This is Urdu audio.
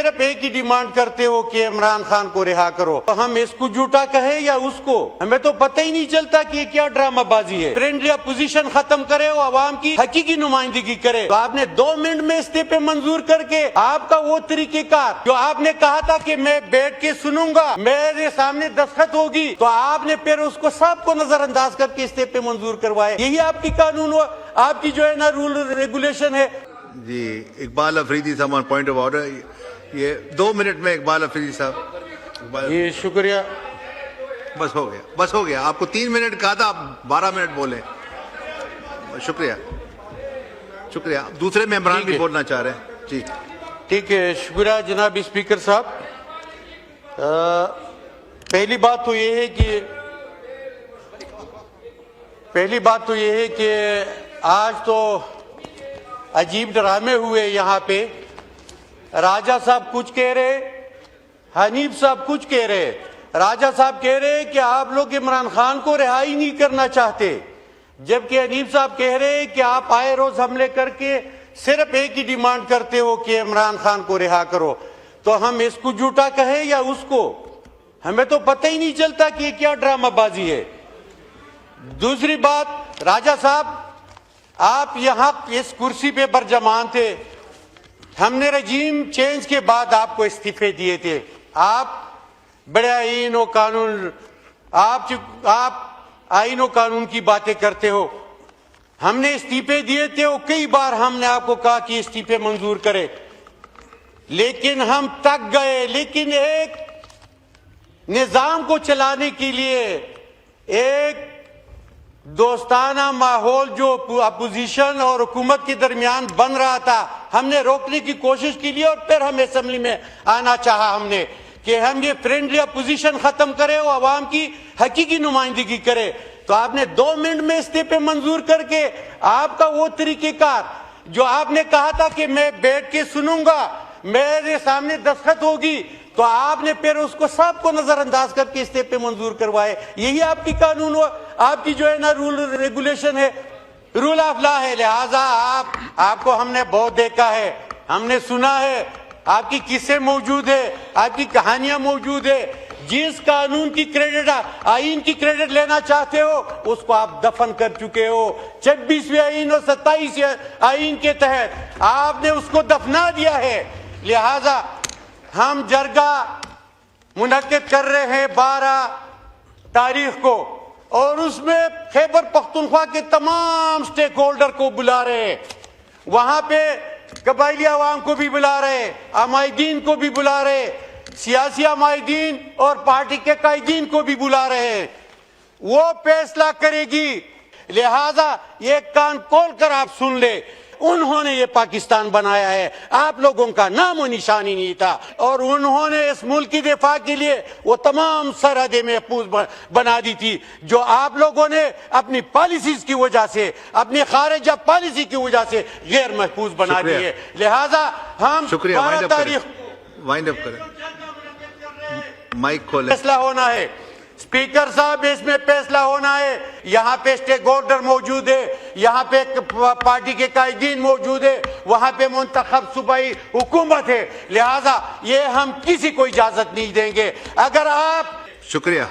صرف ایک ہی ڈیمانڈ کرتے ہو کہ عمران خان کو رہا کرو. تو ہم اس کو جھوٹا کہیں یا اس کو, ہمیں تو پتہ ہی نہیں چلتا کہ یہ کیا ڈرامہ بازی ہے. فرینڈلی اپوزیشن ختم کرے اور عوام کی حقیقی نمائندگی کرے. تو آپ نے 2 منٹ میں استعفے منظور کر کے آپ کا وہ طریقہ کار جو آپ نے کہا تھا کہ میں بیٹھ کے سنوں گا, میرے سامنے دستخط ہوگی, تو آپ نے پھر اس کو سب کو نظر انداز کر کے استعفے منظور کروائے. یہی آپ کی قانون ہو, آپ کی جو ہے نا رول ریگولیشن ہے. جی اقبال افریدی صاحب آن پوائنٹ آف آرڈر, یہ 2 منٹ میں اقبال افریدی صاحب. جی شکریہ. بس ہو گیا. آپ کو 3 منٹ کہا تھا, آپ 12 منٹ بولیں. شکریہ. دوسرے ممبران بھی بولنا چاہ رہے ہیں. جی ٹھیک ہے, شکریہ جناب اسپیکر صاحب. پہلی بات تو یہ ہے کہ آج تو عجیب ڈرامے ہوئے یہاں پہ. راجہ صاحب کچھ کہہ رہے, حنیف صاحب کچھ کہہ رہے. راجہ صاحب کہہ رہے کہ آپ لوگ عمران خان کو رہائی نہیں کرنا چاہتے, جبکہ حنیف صاحب کہہ رہے کہ آپ آئے روز حملے کر کے صرف ایک ہی ڈیمانڈ کرتے ہو کہ عمران خان کو رہا کرو. تو ہم اس کو جھوٹا کہیں یا اس کو, ہمیں تو پتہ ہی نہیں چلتا کہ یہ کیا ڈرامہ بازی ہے. دوسری بات, راجہ صاحب آپ یہاں اس کرسی پہ برجمان تھے. ہم نے رجیم چینج کے بعد آپ کو استعفے دیے تھے. آپ بڑے آئین و قانون, آپ آئین و قانون کی باتیں کرتے ہو. ہم نے استعفے دیے تھے اور کئی بار ہم نے آپ کو کہا کہ استعفے منظور کرے, لیکن ہم تک گئے. لیکن ایک نظام کو چلانے کے لیے ایک دوستانہ ماحول جو اپوزیشن اور حکومت کے درمیان بن رہا تھا, ہم نے روکنے کی کوشش کی لی اور پھر ہم اسمبلی میں آنا چاہا. ہم نے کہ ہم یہ فرینڈلی اپوزیشن ختم کرے اور عوام کی حقیقی نمائندگی کرے. تو آپ نے 2 منٹ میں استعفے منظور کر کے آپ کا وہ طریقہ کار جو آپ نے کہا تھا کہ میں بیٹھ کے سنوں گا, میرے سامنے دستخط ہوگی, تو آپ نے پھر اس کو سب کو نظر انداز کر کے استعفے منظور کروائے. یہی آپ کی قانون ہو, آپ کی جو ہے نا رول ریگولیشن ہے, رول آف لا ہے. لہٰذا آپ کو ہم نے بہت دیکھا ہے, ہم نے سنا ہے, آپ کی قصے موجود ہے, آپ کی کہانیاں موجود ہے. جس قانون کی کریڈٹ, آئین کی کریڈٹ لینا چاہتے ہو اس کو آپ دفن کر چکے ہو. 26ویں آئین اور 27ویں آئین کے تحت آپ نے اس کو دفنا دیا ہے. لہٰذا ہم جرگہ منعقد کر رہے ہیں 12 تاریخ کو, اور اس میں خیبر پختونخوا کے تمام سٹیک ہولڈر کو بلا رہے ہیں. وہاں پہ قبائلی عوام کو بھی بلا رہے, عمائدین کو بھی بلا رہے, سیاسی عمائدین اور پارٹی کے قائدین کو بھی بلا رہے ہیں. وہ فیصلہ کرے گی. لہذا یہ کان کھول کر آپ سن لے, انہوں نے یہ پاکستان بنایا ہے, آپ لوگوں کا نام و نشانی نہیں تھا, اور انہوں نے اس ملک کی دفاع کے لیے وہ تمام سرحدیں محفوظ بنا دی تھی جو آپ لوگوں نے اپنی پالیسیز کی وجہ سے, اپنی خارجہ پالیسی کی وجہ سے غیر محفوظ بنا دی ہے. لہذا ہم 12 تاریخ وائنڈ اپ کریں, مائک کھولیں. فیصلہ ہونا ہے اسپیکر صاحب, اس میں فیصلہ ہونا ہے. یہاں پہ اسٹیک ہولڈر موجود ہے, یہاں پہ پارٹی کے قائدین موجود ہے, وہاں پہ منتخب صوبائی حکومت ہے. لہذا یہ ہم کسی کو اجازت نہیں دیں گے. اگر آپ شکریہ.